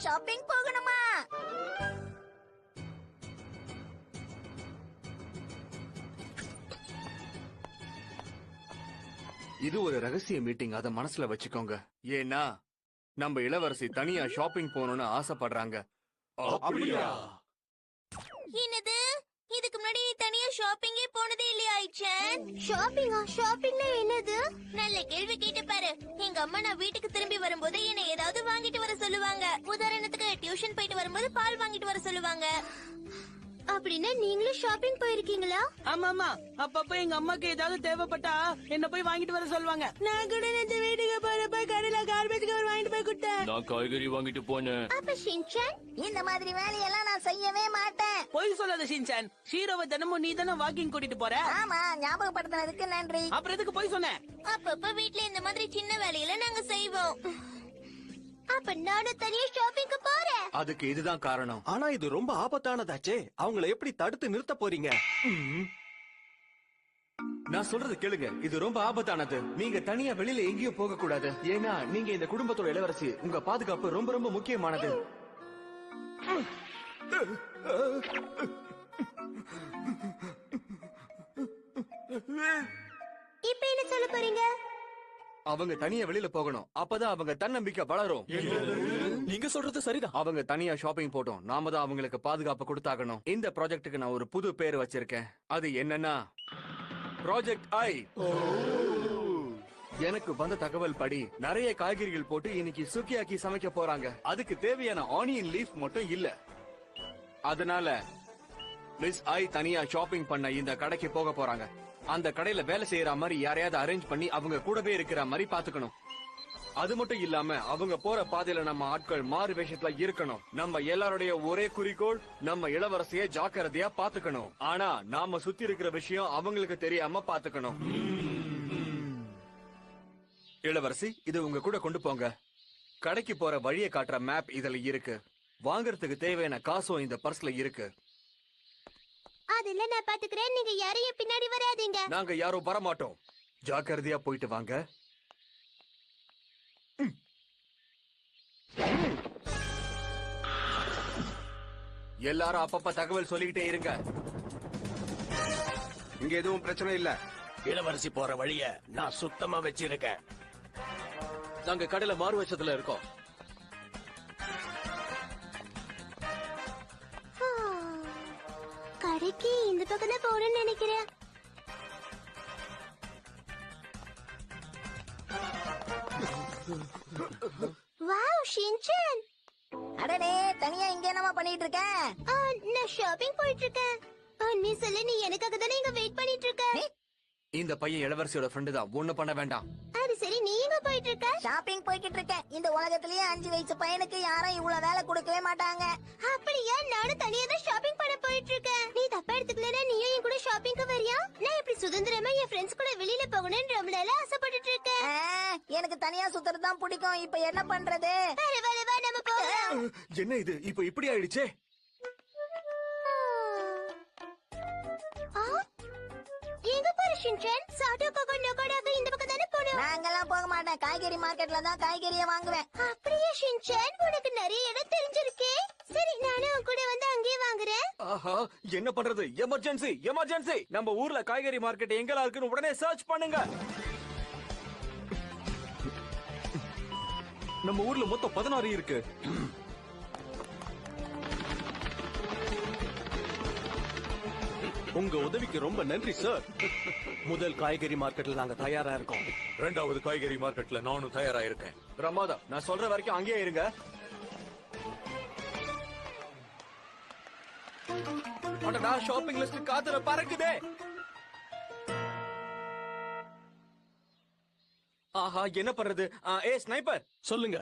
Shopping போகணுமா? இது ஒரு ரகசிய மீட்டிங், அத மனசுல வச்சுக்கோங்க. ஏன்னா நம்ம இளவரசி தனியா ஷாப்பிங் போகணும்னு ஆசைப்படுறாங்க. அப்படியா? என்னது? இதுக்கு முன்னாடி தனியா ஷாப்பிங்கே போனதே இல்லையா ஐச்சன்? ஷாப்பிங்னா என்னது? நல்ல கேள்வி கேட்டு பாரு. எங்க அம்மா நான் வீட்டுக்கு திரும்பி வரும்போது என்ன ஏதாவது வாங்கிட்டு வர சொல்லுவாங்க. உதாரணத்துக்கு டியூஷன் போயிட்டு வரும்போது பால் வாங்கிட்டு வர சொல்லுவாங்க. அப்படின்னா நீங்களும் ஷாப்பிங் போயிருக்கீங்களா? ஆமா ஆமா, அப்பப்ப எங்க அம்மாக்கு ஏதாவது தேவைப்பட்டா என்ன போய் வாங்கிட்டு வர சொல்லுவாங்க. நான் கூட இந்த வீட்டுக்கு போறப்ப கடையில கார்பேஜ் கவர் வாங்கிட்டு போய் கொடுத்தேன். நான் காய்கறி வாங்கிட்டு போனேன். அப்ப ஷின்சான், இந்த மாதிரி வேலையெல்லாம் நான் செய்யவே மாட்டேன். போய் சொல்லாத ஷின்சான். ஷீரோவை தினமும் நீ தானே வாக்கிங் கூட்டிட்டு போற. ஆமா, ஞாபகப்படுத்தினதுக்கு நன்றி. அப்புறம் எதுக்கு போய் சொன்ன? அப்பப்ப வீட்ல இந்த மாதிரி சின்ன வேலையில நாங்க செய்வோம். அப்ப நானும் தனியா ஷாப்பிங்க்கு போறேன். அதுக்கு இதுதான் காரணம். ஆனா இது ரொம்ப ஆபத்தானதாச்சே. அவங்கள எப்படி தடுத்து நிறுத்த போறீங்க? நான் சொல்றது கேளுங்க, இது ரொம்ப ஆபத்தானது. நீங்க தனியா வெளியில எங்கேயும் போக கூடாது. ஏன்னா நீங்க இந்த குடும்பத்தோட இளவரசி. உங்க பாதுகாப்பு ரொம்ப ரொம்ப முக்கியமானது. இப்ப என்ன சொல்ல போறீங்க? அவங்க தனியா வெளியில போகணும். அப்பதான் அவங்க தன்னம்பிக்கை வளரும். நீங்க சொல்றது சரிதான். அவங்க தனியா ஷாப்பிங் போட்டோம். நாம தான் அவங்களுக்கு பாதுகாப்பு கொடுத்தாகணும். இந்த ப்ராஜெக்ட்டுக்கு நான் ஒரு புது பேர் வச்சிருக்கேன். அது என்னன்னா ப்ராஜெக்ட் ஐ. எனக்கு வந்த தகவல் படி நிறைய காய்கறிகள் போட்டு இன்னைக்கு சுக்கியாக்கி சமைக்க போறாங்க. அதுக்கு தேவையான ஆனியன் லீஃப் மட்டும் இல்ல. அதனால மிஸ் ஐ தனியா ஷாப்பிங் பண்ண இந்த கடைக்கு போக போறாங்க. அந்த கடையில வேலை செய்யற மாதிரி யாரையாவது அரேஞ்ச் பண்ணி அவங்க கூடவே இருக்கிற மாதிரி பாத்துக்கணும். அது மட்டும் இல்லாம அவங்க போற பாதையில நம்ம ஆட்கள் மாறு வேஷத்துல இருக்கணும். நம்ம எல்லாருடைய ஒரே குறிக்கோள் நம்ம இளவரசிய ஜாக்கிரதையா பாத்துக்கணும். ஆனா நாம சுத்தி இருக்கிற விஷயம் அவங்களுக்கு தெரியாம பாத்துக்கணும். இளவரசி, இது உங்க கூட கொண்டு போங்க. கடைக்கு போற வழியை காட்டுற மேப் இதுல இருக்கு. வாங்கறதுக்கு தேவையான காசும் இந்த பர்ஸ்ல இருக்கு. அதெல்லாம் நான் பாத்துக்கிறேன். நீங்க யாரையும் பின்னாடி வராதீங்க. நாங்க யாரும் வரமாட்டோம். ஜாக்கிரதையா போயிட்டு வாங்க. எல்லாரும் அப்பப்ப தகவல் சொல்லிக்கிட்டே இருங்க. இங்க எதுவும் பிரச்சனை இல்ல. இளவரசி போற வழிய நான் சுத்தமா வச்சிருக்கேன். நாங்க கடையில மாறு வேஷத்துல இருக்கோம். கடைக்கு இந்த பக்கம் தான் போறேன்னு நினைக்கிறேன். வாவ் ஷின்சான், அடடே, தனியா இங்க என்னமா பண்ணிட்டு இருக்க? நான் ஷாப்பிங் போயிட்டு இருக்கேன். நீ சொல்லு, நீ எனக்காக தானே இங்க வெயிட் பண்ணிட்டு இருக்க? இந்த பையன் இளவரசியோட ஃப்ரெண்டு தான். ஒண்ணு பண்ண வேண்டாம். அது சரி, நீ எங்க போயிட்டு இருக்க? ஷாப்பிங் போய்கிட்டு இருக்கேன். இந்த உலகத்திலேயே 5 வயசு பையனுக்கு யாரும் இவ்வளவு வேலை கொடுக்கவே மாட்டாங்க. அப்படியா? நானும் தனியா தான் ஷாப்பிங் பண்ண போயிட்டு இருக்கேன். நீ தப்பா எடுத்துக்கலனா நீயும் என் கூட ஷாப்பிங்க்கு வரியா? நான் இப்படி சுதந்திரமா என் ஃப்ரெண்ட்ஸ் கூட வெளியில போகணும்னு ரொம்ப நாளா ஆசைப்பட்டுட்டு இருக்கேன். எனக்கு தனியா சுத்துறது தான் பிடிக்கும். இப்ப என்ன பண்றது? வா நம்ம போகலாம். என்ன இது இப்ப இப்படி ஆயிடுச்சே? எங்க போற ஷின்சான்? சாட்டோ கோகோ நோகோடாக்கு இந்த பக்கம் தானே போறோம். நாங்கெல்லாம் போக மாட்டேன். காய்கறி மார்க்கெட்ல தான் காய்கறியை வாங்குவேன். அப்படியே ஷின்சான், உனக்கு நிறைய இடம் தெரிஞ்சிருக்கே. சரி, நானும் உன் கூட வந்து அங்கேயே வாங்குறேன். ஆஹா, என்ன பண்றது? Emergency, emergency! நம்ம ஊர்ல காய்கறி மார்க்கெட் எங்கெல்லாம் இருக்குன்னு உடனே சர்ச் பண்ணுங்க. நம்ம ஊர்ல மொத்தம் 16 இருக்கு. உங்க உதவிக்கு ரொம்ப நன்றி சார். முதல் காய்கறி மார்க்கெட்ல நாங்க தயாரா இருக்கோம். 2வது காய்கறி மார்க்கெட்ல நானும் தயாரா இருக்கேன். பிரமாதம். நான் சொல்ற வரைக்கும் அங்கேயே இருங்க. அடடா, ஷாப்பிங் லிஸ்ட் காத்துல பறக்குதே. ஆஹா, என்ன பண்றது? ஏ ஸ்னைப்பர், சொல்லுங்க.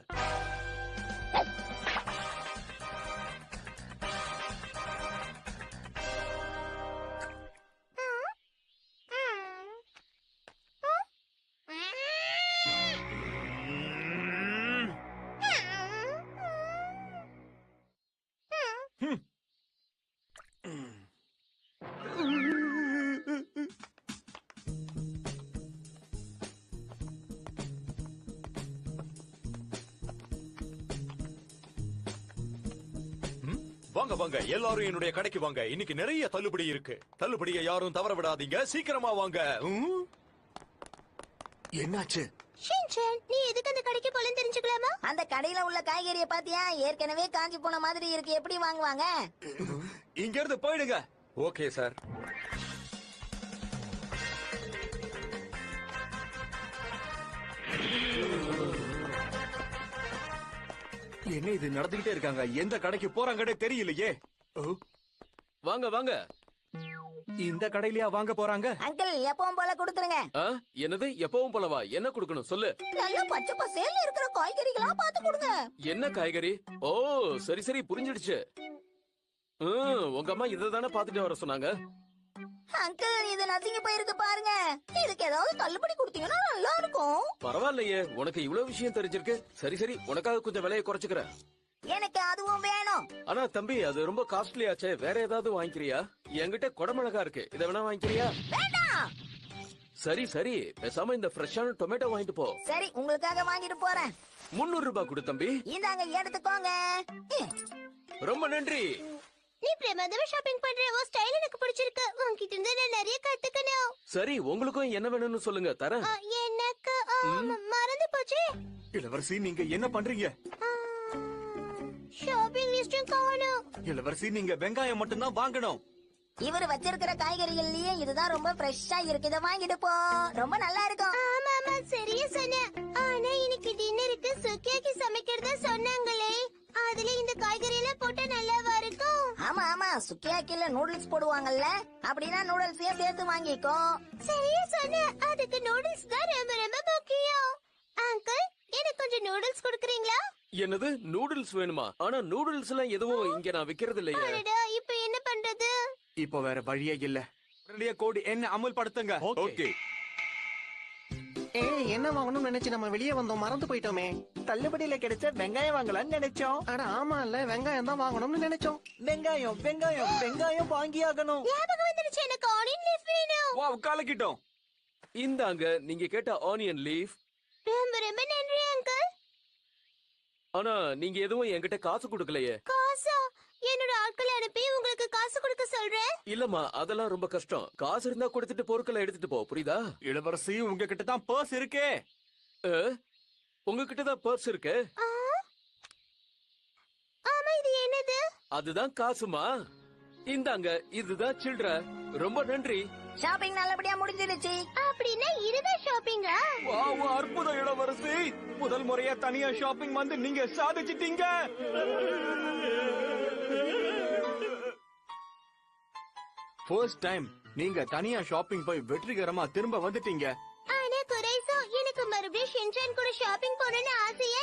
வாங்க வாங்க எல்லாரும் என்னுடைய கடைக்கு வாங்க. இன்னைக்கு நிறைய தள்ளுபடி இருக்கு. தள்ளுபடியை யாரும் தவற விடாதீங்க. சீக்கிரமா வாங்க. என்னாச்சு? ஷின்சான், நீ எதுக்கு அந்த கடைக்கு போலன்னு தெரிஞ்சுக்கலாமா? அந்த கடையில உள்ள காய்கறியை பாத்தியா? ஏற்கனவே காஞ்சி போன மாதிரி இருக்கு. எப்படி வாங்குவாங்க? இங்க இருந்து போயிடுங்க. Okay sir. என்ன இது நடந்துகிட்டே இருக்காங்க? எந்த கடைக்கு போறாங்கன்னே தெரியலையே. வாங்க வாங்க. இந்த கடையிலயா வாங்க போறாங்க? அங்கிள் எப்பவும் போல கொடுத்துருங்க. என்னது எப்பவும் போலவா? என்ன கொடுக்கணும் சொல்லு. நல்ல பச்சை பசேல்னு இருக்கிற காய்கறிகளா பார்த்து கொடுங்க. என்ன காய்கறி? ஓ சரி சரி புரிஞ்சிடுச்சு. உங்க அம்மா இததானே பாத்துட்டு வர சொன்னாங்க. அங்கிள் இது நசுங்கி போயிருக்கு பாருங்க. இதுக்கு ஏதாவது தள்ளுபடி கொடுத்தீங்கன்னா நல்லா இருக்கும். பரவாயில்லையே, உனக்கு இவ்வளவு விஷயம் தெரிஞ்சிருக்கு. சரி சரி, உனக்காக கொஞ்சம் விலையை குறைச்சுக்கிறேன். எனக்கு அதுவும் வேணும். ஆனா தம்பி, அது ரொம்ப காஸ்ட்லி ஆச்சே. வேற ஏதாவது வாங்கிக்கிறியா? என்கிட்ட குடமிளகா இருக்கு, இதை வேணா வாங்கிக்கிறியா? வேண்டாம். சரி சரி, பேசாம இந்த ஃப்ரெஷ்ஷான டொமேட்டோ வாங்கிட்டு போ. சரி, உங்களுக்காக வாங்கிட்டு போறேன். 300 ரூபாய் கொடு தம்பி. இந்தாங்க எடுத்துக்கோங்க. ரொம்ப நன்றி. நீ பிரமாதமா ஷாப்பிங் பண்ற. உன் ஸ்டைல் எனக்கு பிடிச்சிருக்கு. உன்கிட்ட இருந்து நான் நிறைய கத்துக்கணும். சரி, உங்களுக்கும் என்ன வேணும்னு சொல்லுங்க, தரேன். எனக்கு மறந்து போச்சு. இளவரசி, நீங்க என்ன பண்றீங்க? ஷாப்பிங் லிஸ்டும் காணோம். இளவரசி, நீங்க வெங்காயம் மட்டும்தான் வாங்கணும். இவர் வச்சிருக்கிற காய்கறிகள்லயே இதுதான் ரொம்ப ஃப்ரெஷ்ஷா இருக்கு. இதை வாங்கிட்டு போ. ரொம்ப நல்லா இருக்கும். ஆமா ஆமா, சரியா சொன்ன. ஆனா இன்னைக்கு டின்னருக்கு சுக்கியாக்கி சமைக்கிறதா சொன்னாங்களே, அதுல இந்த காய்கறி எல்லாம் போட்டா நல்லாவா இருக்கும்? ஆமா ஆமா, சுக்கியாக்கில நூடுல்ஸ் போடுவாங்கல்ல, அப்படின்னா நூடுல்ஸையும் சேர்த்து வாங்கிக்கோ. சரியா சொன்ன. அதுக்கு நூடுல்ஸ் தான் ரொம்ப ரொம்ப முக்கியம். அங்கிள், எனக்கு கொஞ்சம் நூடுல்ஸ் கொடுக்குறீங்களா? என்னது, நூடுல்ஸ் வேணுமா? ஆனா நூடுல்ஸ் எல்லாம் எதுவும் இங்க நான் விக்கிறது இல்லையே. அடடா, இப்போ என்ன பண்றது? இப்போ வேற வழியே இல்ல. உடனடியா கோடு என்ன அமல்படுத்துங்க. ஓகே. என்ன வாங்கணும்னு நினைச்சு நம்ம வெளியே வந்தோம், மறந்து போயிட்டோமே. தள்ளுபடியில கிடைச்ச வெங்காயம் வாங்கலாம்னு நினைச்சோம். அட ஆமா இல்ல, வெங்காயம் தான் வாங்கணும்னு நினைச்சோம். வெங்காயம் வெங்காயம் வெங்காயம் வாங்கி ஆகணும். ஞாபகம் வந்துருச்சு, எனக்கு ஆனியன் லீஃப் வேணும். வாவ், கலக்கிட்டோம். இந்தாங்க நீங்க கேட்ட ஆனியன் லீஃப். ரொம்ப ரொம்ப நன்றி அங்கிள். ஆனா நீங்க எதுவும் என்கிட்ட காசு கொடுக்கலையே. காசா? என்னோட ஆட்களை அனுப்பி உங்களுக்கு காசு கொடுக்க சொல்றேன். இல்லம்மா, அதெல்லாம் ரொம்ப கஷ்டம். காசு இருந்தா கொடுத்துட்டு பொருட்களை எடுத்துட்டு போ, புரியுதா? இளவரசி, உங்ககிட்ட தான் பர்ஸ் இருக்கே. உங்ககிட்ட தான் பர்ஸ் இருக்கு. ஆமா, இது என்னது? அதுதான் காசுமா. இந்தாங்க, இதுதான் சில்ட்ர. ரொம்ப நன்றி. ஷாப்பிங் நல்லபடியா முடிஞ்சிடுச்சு. அப்படின்னா இதுதான் ஷாப்பிங்கா? வாவ், அற்புதம் இளவரசி. முதல் முறையா தனியா ஷாப்பிங் வந்து நீங்க சாதிச்சிட்டீங்க. ஃபர்ஸ்ட் டைம் நீங்க தனியா ஷாப்பிங் போய் வெற்றிகரமா திரும்ப வந்துட்டீங்க. ஆனா குறைசோ, எனக்கு மறுபடியும் ஷின்சான் கூட ஷாப்பிங் போகணும்னு ஆசையா